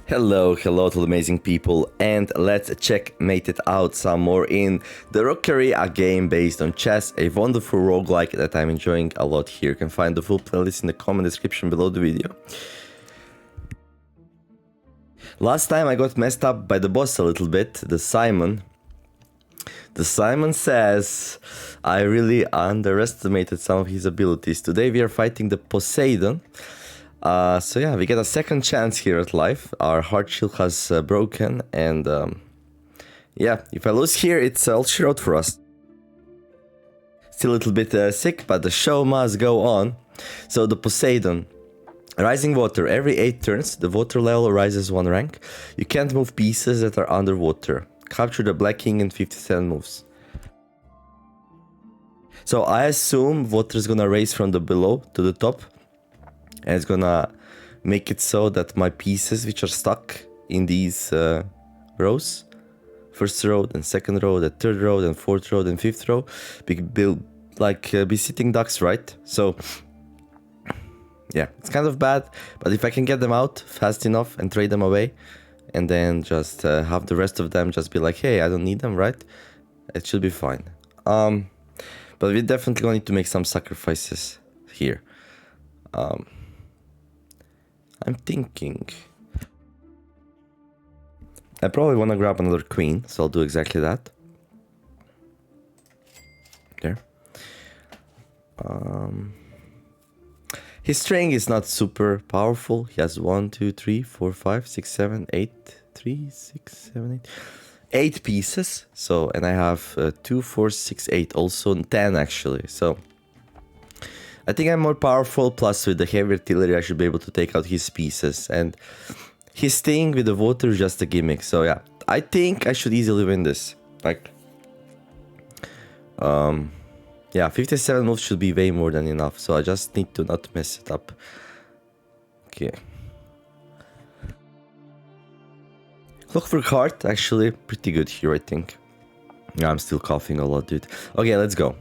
Hello to the amazing people, and let's checkmate it out some more in the Rookery, a game based on chess, a wonderful roguelike that I'm enjoying a lot here. You can find the full playlist in the comment description below the video. Last time I got messed up by the boss a little bit, the Simon. The Simon says I really underestimated some of his abilities. Today we are fighting the Poseidon. So yeah, we get a second chance here at life. Our heart shield has broken, and yeah, if I lose here, it's all she wrote for us. Still a little bit sick, but the show must go on. So the Poseidon. Rising water. Every 8 turns, the water level rises 1 rank. You can't move pieces that are underwater. Capture the Black King in 57 moves. So I assume water is gonna raise from the below to the top. And it's gonna make it so that my pieces which are stuck in these rows, first row, then second row, then third row, then fourth row, then fifth row, be sitting ducks, right? So yeah, it's kind of bad, but if I can get them out fast enough and trade them away, and then just have the rest of them just be like, hey, I don't need them, right? It should be fine. But we definitely gonna need to make some sacrifices here. I'm thinking I probably want to grab another queen, so I'll do exactly that. There. His string is not super powerful. He has 1, 2, 3, 4, 5, 6, 7, 8, 3, 6, 7, 8 pieces. So, and I have 2, 4, 6, 8, also 10 actually. So I think I'm more powerful, plus with the heavy artillery I should be able to take out his pieces, and his thing with the water is just a gimmick. So yeah, I think I should easily win this. Like, yeah, 57 moves should be way more than enough, so I just need to not mess it up. Okay. Clockwork Heart, actually pretty good here, I think. Yeah, I'm still coughing a lot, dude. Okay, let's go.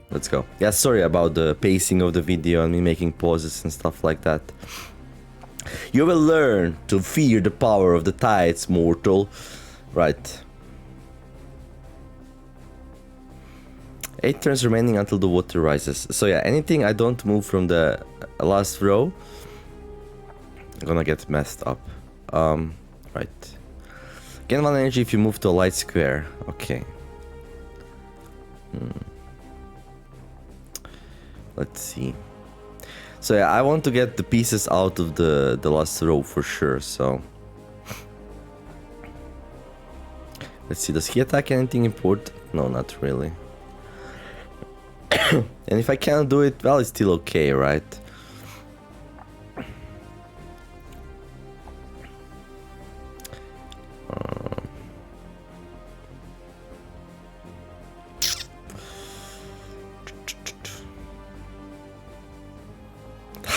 Yeah, sorry about the pacing of the video and me making pauses and stuff like that. You will learn to fear the power of the tides, mortal. Right. 8 turns remaining until the water rises. So yeah, anything I don't move from the last row, I'm gonna get messed up. Right. Gain 1 energy if you move to a light square. Okay. Let's see. So yeah, I want to get the pieces out of the last row for sure, so let's see, does he attack anything important? No, not really. And if I can't do it, well, it's still okay, right?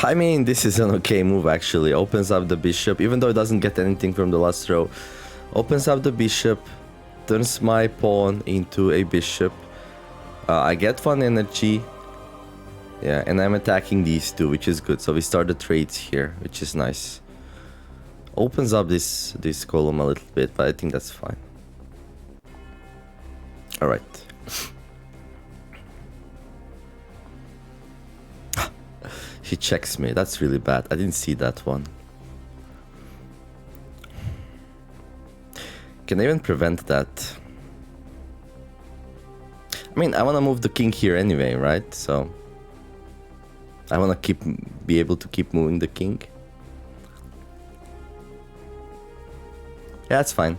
I mean, this is an okay move actually. Opens up the bishop, even though it doesn't get anything from the last row. Opens up the bishop, turns my pawn into a bishop. I get 1 energy. Yeah, and I'm attacking these 2, which is good. So we start the trades here, which is nice. Opens up this column a little bit, but I think that's fine. Alright. He checks me. That's really bad. I didn't see that one. Can I even prevent that? I mean, I want to move the king here anyway, right? So I want to be able to keep moving the king. Yeah, that's fine.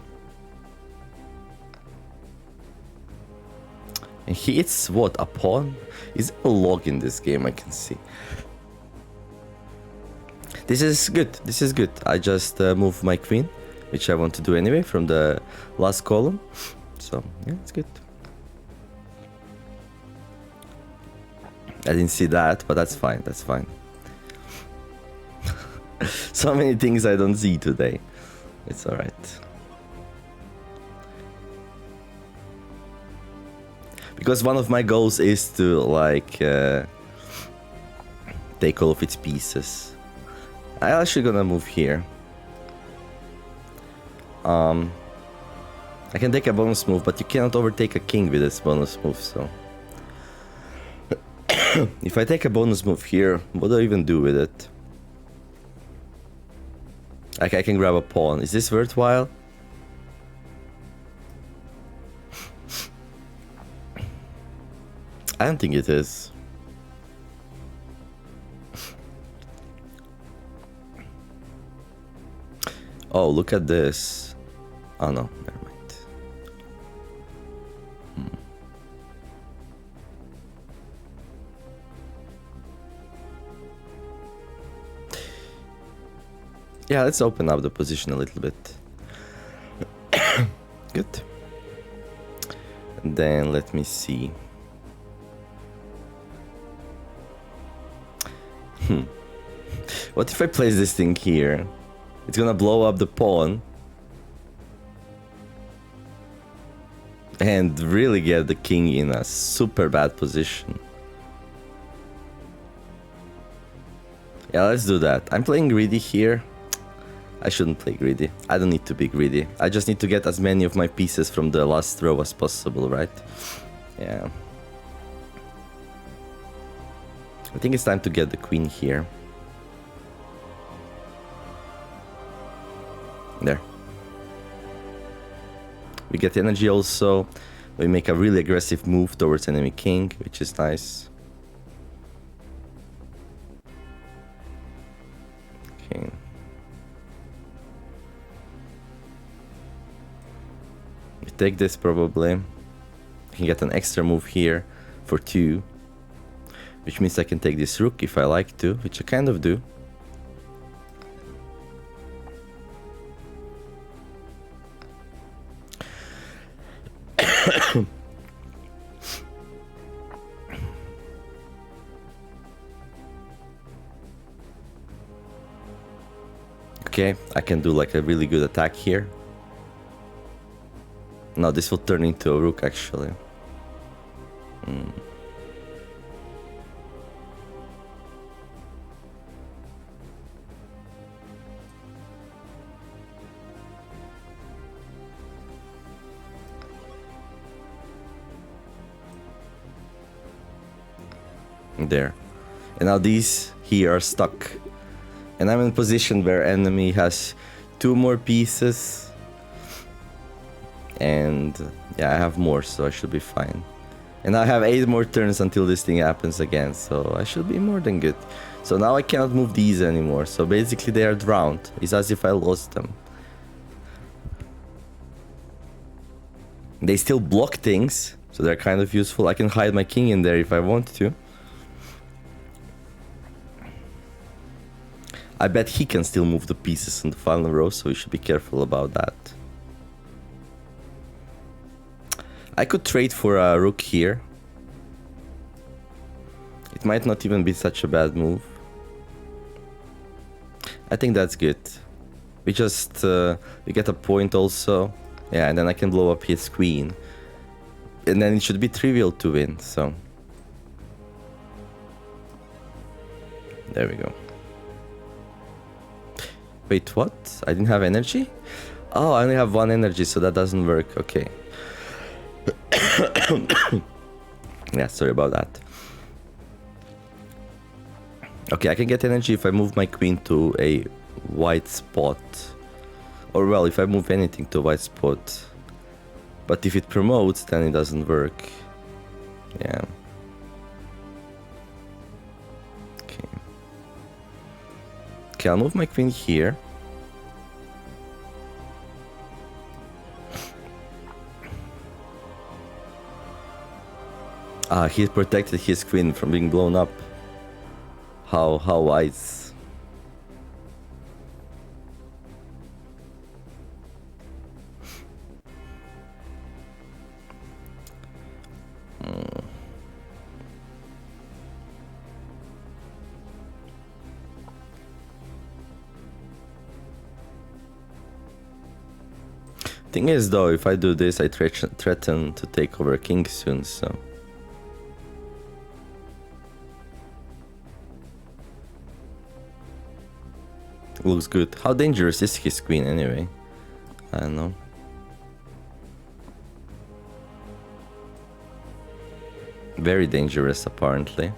And he hits what? A pawn? Is a log in this game? I can see. This is good. This is good. I just move my queen, which I want to do anyway from the last column. So yeah, it's good. I didn't see that, but that's fine. That's fine. So many things I don't see today. It's alright. Because one of my goals is to like take all of its pieces. I'm actually gonna move here. I can take a bonus move, but you cannot overtake a king with this bonus move, so... If I take a bonus move here, what do I even do with it? Like, I can grab a pawn. Is this worthwhile? I don't think it is. Oh, look at this. Oh no, never mind. Yeah, let's open up the position a little bit. Good. And then let me see. What if I place this thing here? It's gonna blow up the pawn. And really get the king in a super bad position. Yeah, let's do that. I'm playing greedy here. I shouldn't play greedy. I don't need to be greedy. I just need to get as many of my pieces from the last row as possible, right? Yeah. I think it's time to get the queen here. There. We get energy also. We make a really aggressive move towards enemy king, which is nice. Okay. We take this probably. I can get an extra move here for 2. Which means I can take this rook if I like to, which I kind of do. Okay, I can do like a really good attack here. No, this will turn into a rook actually. There. And now these here are stuck. And I'm in a position where enemy has 2 more pieces. And yeah, I have more, so I should be fine. And I have 8 more turns until this thing happens again, so I should be more than good. So now I cannot move these anymore, so basically they are drowned. It's as if I lost them. They still block things, so they're kind of useful. I can hide my king in there if I want to. I bet he can still move the pieces in the final row, so we should be careful about that. I could trade for a rook here. It might not even be such a bad move. I think that's good. We just we get a point also. Yeah, and then I can blow up his queen. And then it should be trivial to win, so. There we go. Wait, what? I didn't have energy? Oh, I only have 1 energy, so that doesn't work. Okay. Yeah, sorry about that. Okay, I can get energy if I move my queen to a white spot. Or well, if I move anything to a white spot. But if it promotes, then it doesn't work. Yeah. Okay, I'll move my queen here. Ah, he protected his queen from being blown up. How wise. Thing is though, if I do this, I threaten to take over king soon, so... Looks good. How dangerous is his queen anyway? I don't know. Very dangerous, apparently.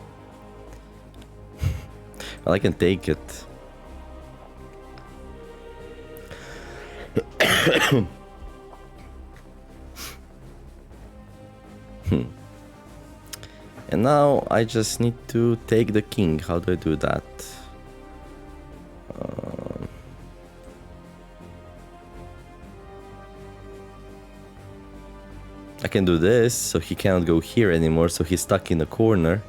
Well, I can take it. And now I just need to take the king. How do I do that? I can do this, so he cannot go here anymore, so he's stuck in the corner.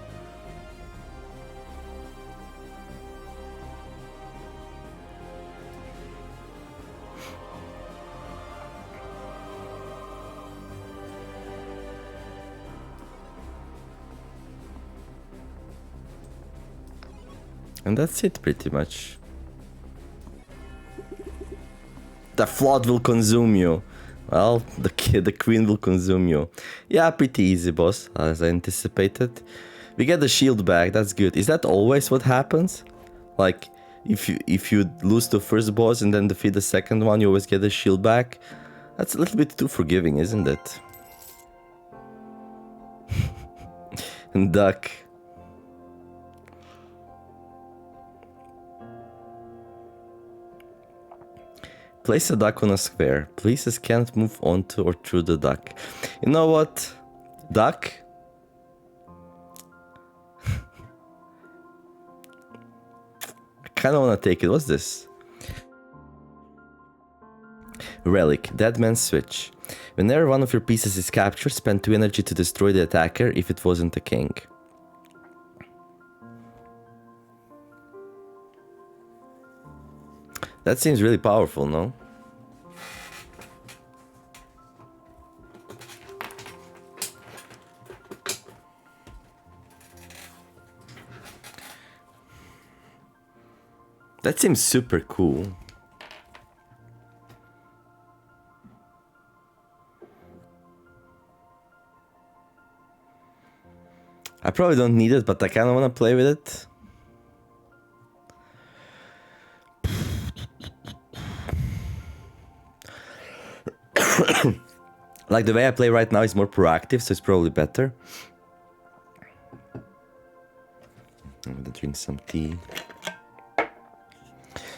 And that's it, pretty much. The flood will consume you. Well, the queen will consume you. Yeah, pretty easy, boss, as I anticipated. We get the shield back, that's good. Is that always what happens? Like, if you lose the first boss and then defeat the second one, you always get the shield back? That's a little bit too forgiving, isn't it? Duck. Place a duck on a square. Pieces can't move onto or through the duck. You know what? Duck? I kinda wanna take it. What's this? Relic. Dead Man's Switch. Whenever one of your pieces is captured, spend 2 energy to destroy the attacker if it wasn't a king. That seems really powerful, no? That seems super cool. I probably don't need it, but I kind of want to play with it. Like the way I play right now is more proactive, so it's probably better. I'm gonna drink some tea.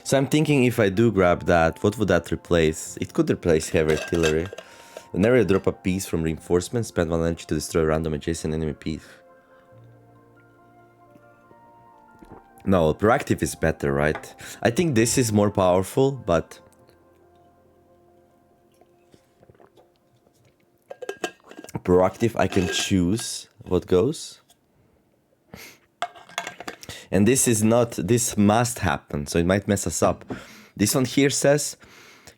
So I'm thinking if I do grab that, what would that replace? It could replace heavy artillery. Whenever you drop a piece from reinforcement, spend 1 energy to destroy a random adjacent enemy piece. No, proactive is better, right? I think this is more powerful, but... proactive, I can choose what goes. And this is not, this must happen, so it might mess us up. This one here says,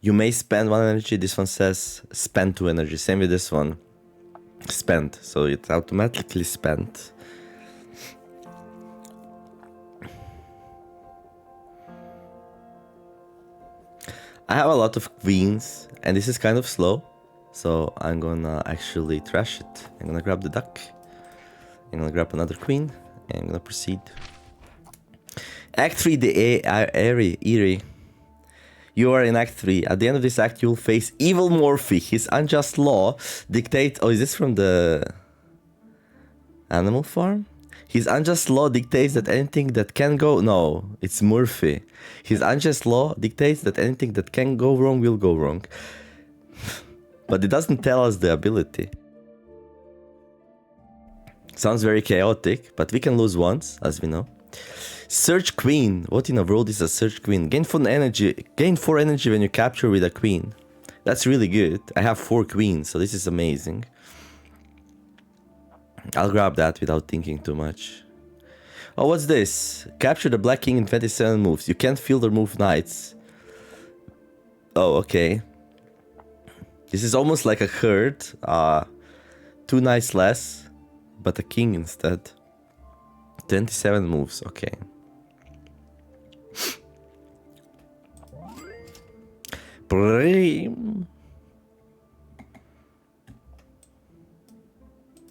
you may spend 1 energy, this one says, spend 2 energy. Same with this one, spend, so it's automatically spent. I have a lot of queens, and this is kind of slow. So I'm gonna actually trash it. I'm gonna grab the duck. I'm gonna grab another queen. And I'm gonna proceed. Act 3, the Eerie. You are in Act 3. At the end of this act, you will face Evil Morphe. His unjust law dictates... Oh, is this from the... Animal Farm? His unjust law dictates that anything that can go... No, it's Murphy. His unjust law dictates that anything that can go wrong will go wrong. But it doesn't tell us the ability. Sounds very chaotic, but we can lose once, as we know. Search Queen. What in the world is a Search Queen? Gain 4 energy when you capture with a queen. That's really good. I have 4 queens, so this is amazing. I'll grab that without thinking too much. Oh, what's this? Capture the Black King in 27 moves. You can't field or move knights. Oh, okay. This is almost like a herd. 2 knights less, but a king instead. 27 moves, okay.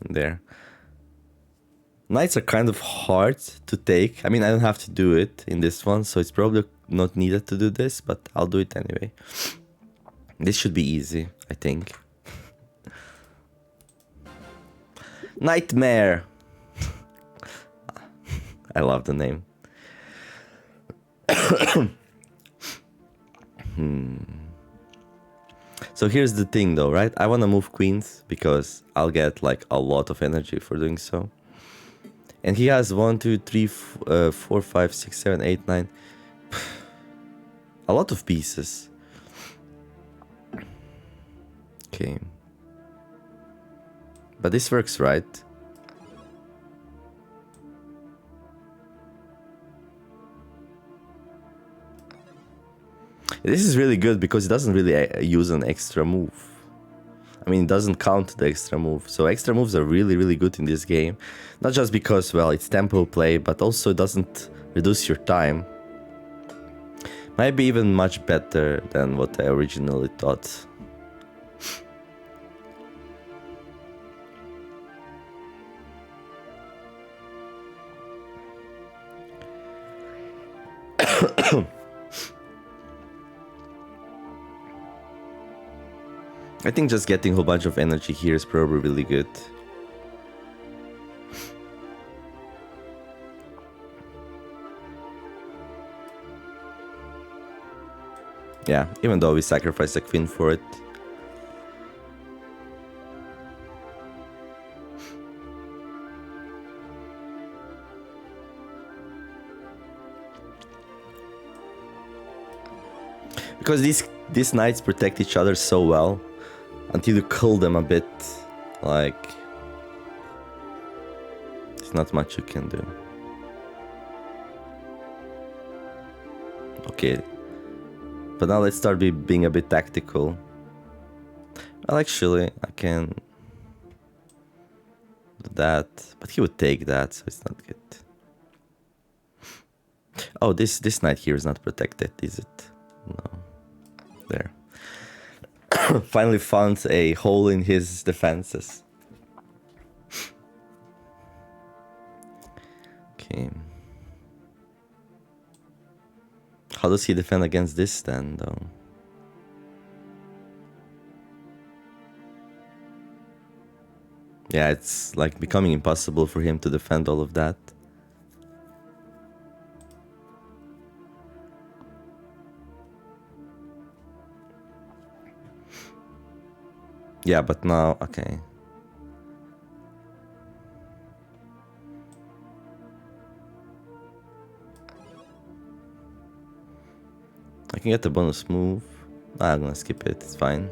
There. Knights are kind of hard to take. I mean, I don't have to do it in this one, so it's probably not needed to do this, but I'll do it anyway. This should be easy, I think. Nightmare! I love the name. So here's the thing though, right? I want to move queens because I'll get like a lot of energy for doing so. And he has 1, 2, 3, 4, 5, 6, 7, 8, 9. A lot of pieces. Okay. But this works, right? This is really good because it doesn't really use an extra move. I mean, it doesn't count the extra move. So extra moves are really, really good in this game. Not just because, well, it's tempo play, but also it doesn't reduce your time. Might be even much better than what I originally thought. I think just getting a whole bunch of energy here is probably really good. Yeah, even though we sacrificed a queen for it. Because these knights protect each other so well until you kill them a bit, like there's not much you can do. Okay, but now let's start being a bit tactical. Well, actually, I can do that, but he would take that, so it's not good. Oh, this knight here is not protected, is it? No. There. Finally found a hole in his defenses. Okay. How does he defend against this then, though? Yeah, it's like becoming impossible for him to defend all of that. Yeah, but now, okay. I can get the bonus move. I'm gonna skip it, it's fine.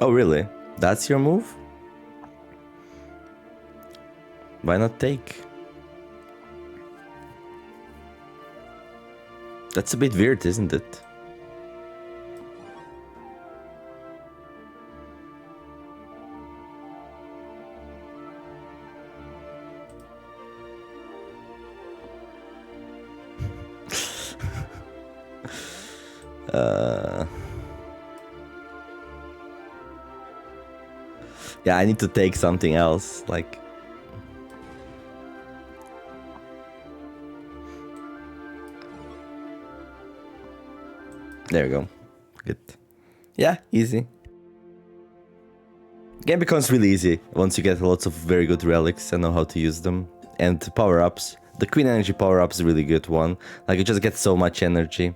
Oh, really? That's your move? Why not take? That's a bit weird, isn't it? Yeah, I need to take something else, like... There we go. Good. Yeah, easy. Game becomes really easy once you get lots of very good relics and know how to use them. And power-ups. The Queen Energy power-up is a really good one. Like, you just get so much energy.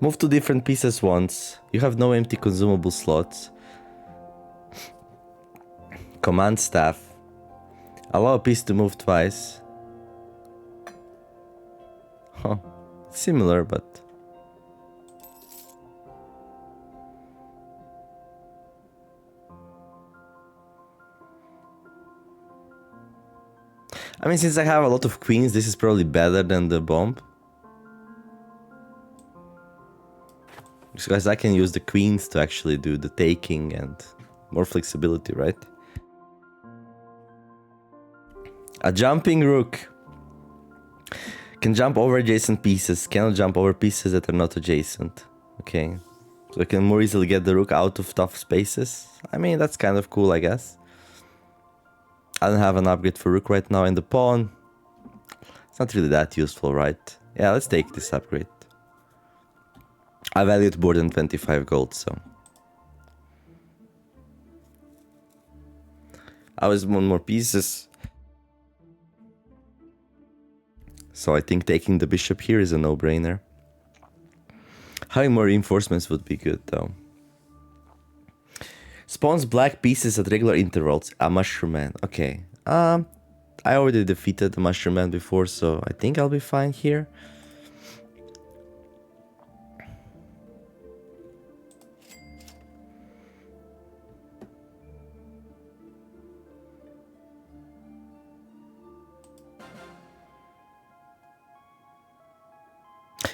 Move to different pieces once. You have no empty consumable slots. Command staff. Allow a piece to move twice. Huh. Similar, but... I mean, since I have a lot of queens, this is probably better than the bomb. Because I can use the queens to actually do the taking and more flexibility, right? A jumping rook. Can jump over adjacent pieces, cannot jump over pieces that are not adjacent. Okay. So I can more easily get the rook out of tough spaces. I mean, that's kind of cool, I guess. I don't have an upgrade for rook right now, and the pawn. It's not really that useful, right? Yeah, let's take this upgrade. I valued more than 25 gold, so. I was 1 more pieces. So I think taking the bishop here is a no-brainer. Having more reinforcements would be good, though. Spawns black pieces at regular intervals. A mushroom man. Okay. I already defeated the mushroom man before, so I think I'll be fine here.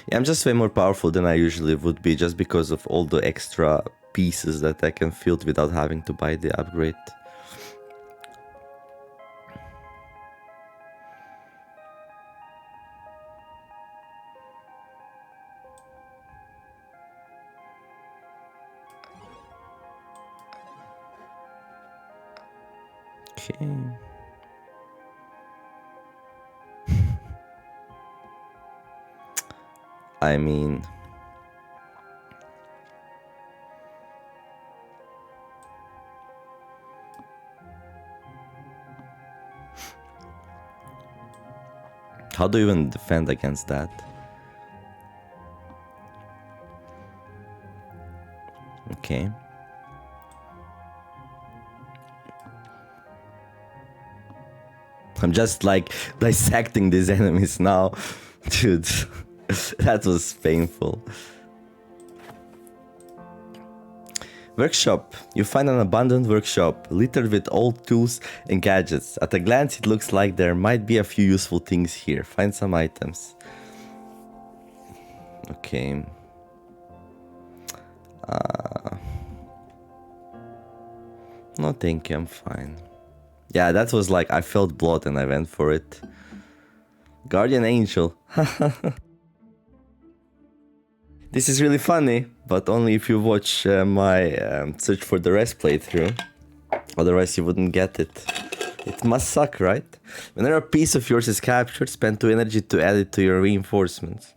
Yeah, I'm just way more powerful than I usually would be, just because of all the extra pieces that I can field without having to buy the upgrade. Okay. I mean, how do you even defend against that? Okay. I'm just like dissecting these enemies now. Dude, that was painful. Workshop. You find an abandoned workshop, littered with old tools and gadgets. At a glance, it looks like there might be a few useful things here. Find some items. Okay. No, thank you, I'm fine. Yeah, that was like, I felt blood and I went for it. Guardian Angel. This is really funny, but only if you watch my Search for the Rest playthrough. Otherwise you wouldn't get it. It must suck, right? Whenever a piece of yours is captured, spend 2 energy to add it to your reinforcements.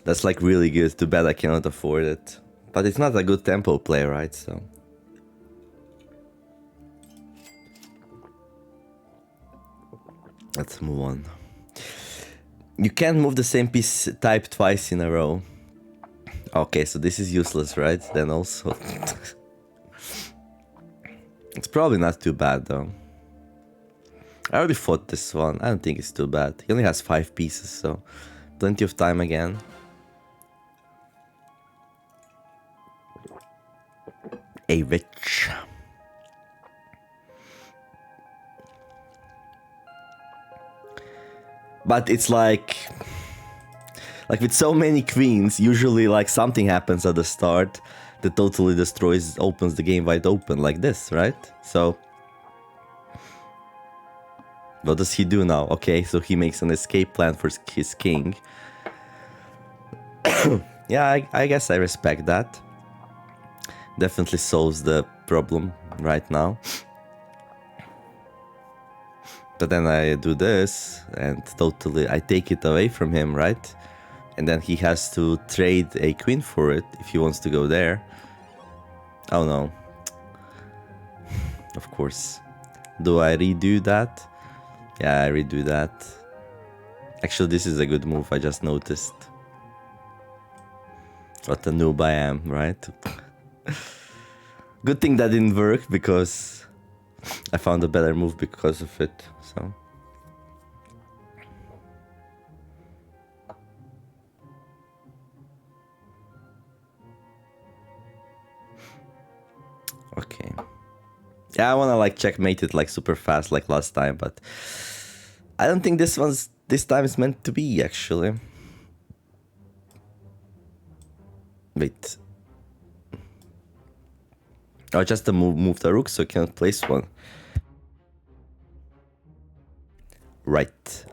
That's like really good. Too bad I cannot afford it. But it's not a good tempo play, right? So. Let's move on. You can't move the same piece type twice in a row. Okay, so this is useless, right? Then also. It's probably not too bad though. I already fought this one. I don't think it's too bad. He only has 5 pieces, so plenty of time again. A witch. But it's like with so many queens, usually like something happens at the start that totally destroys, opens the game wide open like this, right? So what does he do now? Okay, so he makes an escape plan for his king. Yeah, I guess I respect that. Definitely solves the problem right now. But then I do this and totally I take it away from him, right? And then he has to trade a queen for it if he wants to go there. Oh no. Of course. Do I redo that? Yeah, I redo that. Actually, this is a good move, I just noticed. What a noob I am, right? Good thing that didn't work because I found a better move because of it, so. Okay. Yeah, I wanna like checkmate it like super fast like last time, but I don't think this time is meant to be actually. Wait. Oh, just to move the rook so I cannot place one. Right.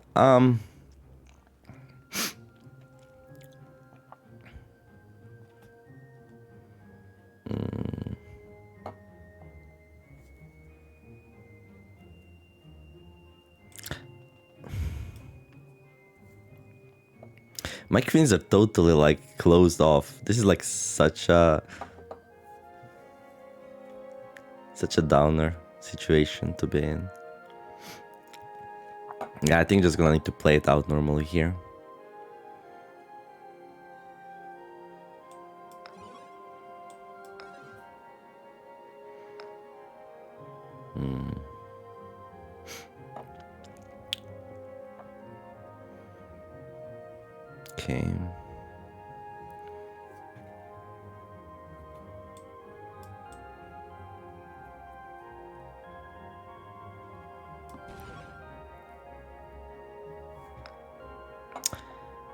My queens are totally like closed off. This is like such a downer situation to be in. Yeah, I think just gonna need to play it out normally here. Okay.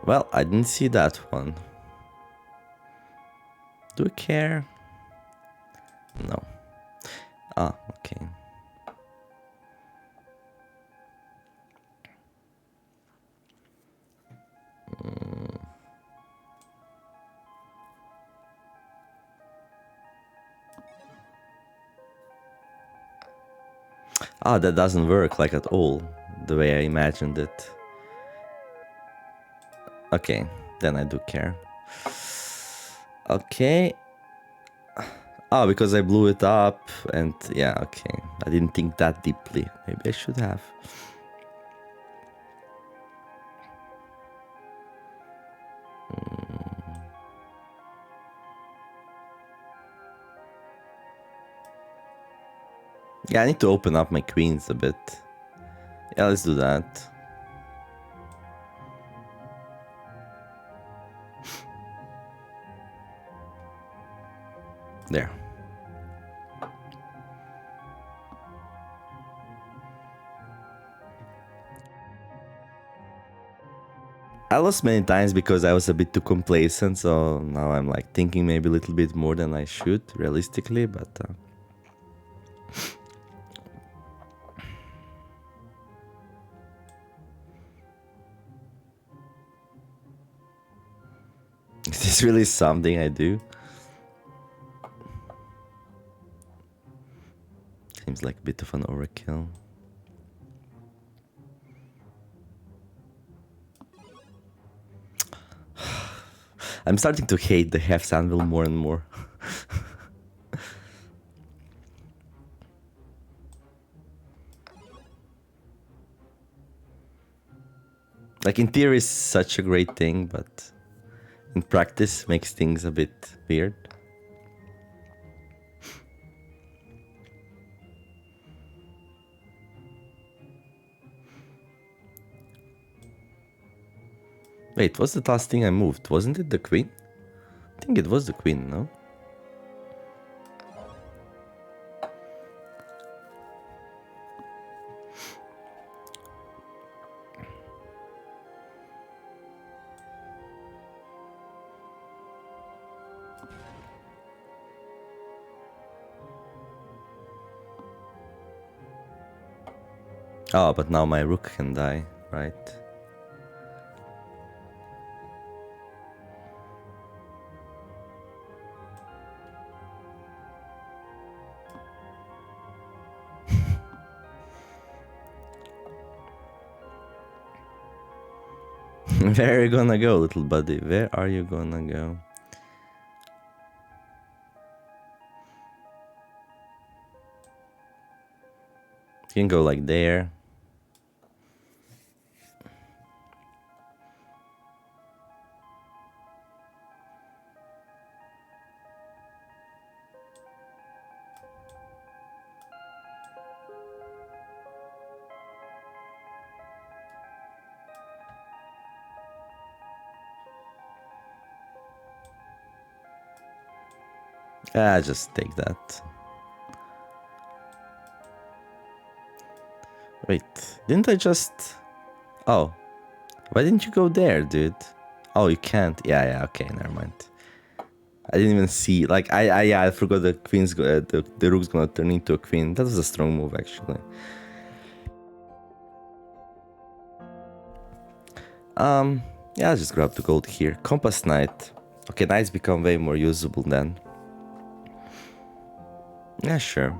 Well, I didn't see that one. Do we care? No. Ah, okay. Ah, that doesn't work like at all, the way I imagined it. Okay, then I do care. Okay. Oh, because I blew it up and yeah, okay. I didn't think that deeply. Maybe I should have. Yeah, I need to open up my queens a bit. Yeah, let's do that. There. I lost many times because I was a bit too complacent, so now I'm like thinking maybe a little bit more than I should, realistically, but... Is this really something I do? Seems like a bit of an overkill. I'm starting to hate the Hef's Anvil more and more. Like in theory, it's such a great thing, but in practice makes things a bit weird. Wait, what's the last thing I moved? Wasn't it the queen? I think it was the queen, no? Oh, but now my rook can die, right? Where are you gonna go, little buddy? Where are you gonna go? You can go like there. Ah, just take that. Wait, didn't I just... Oh, why didn't you go there, dude? Oh, you can't. Yeah, okay, never mind. I didn't even see, like, I forgot the queen's, the rook's gonna turn into a queen. That was a strong move, actually. Yeah, I'll just grab the gold here. Compass Knight. Okay, knights become way more usable then. Yeah, sure.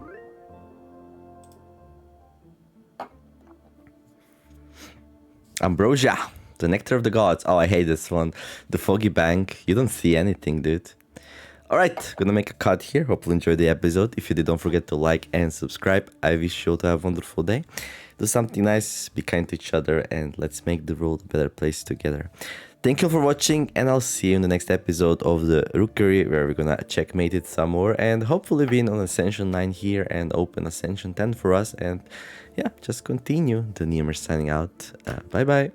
Ambrosia. The Nectar of the Gods. Oh, I hate this one. The Foggy Bank. You don't see anything, dude. Alright, gonna make a cut here. Hopefully enjoy the episode. If you did, don't forget to like and subscribe. I wish you all to have a wonderful day. Do something nice, be kind to each other, and let's make the world a better place together. Thank you for watching, and I'll see you in the next episode of the Rookery, where we're gonna checkmate it some more, and hopefully win on Ascension 9 here and open Ascension 10 for us, and yeah, just continue. TheNeomare signing out. Bye bye.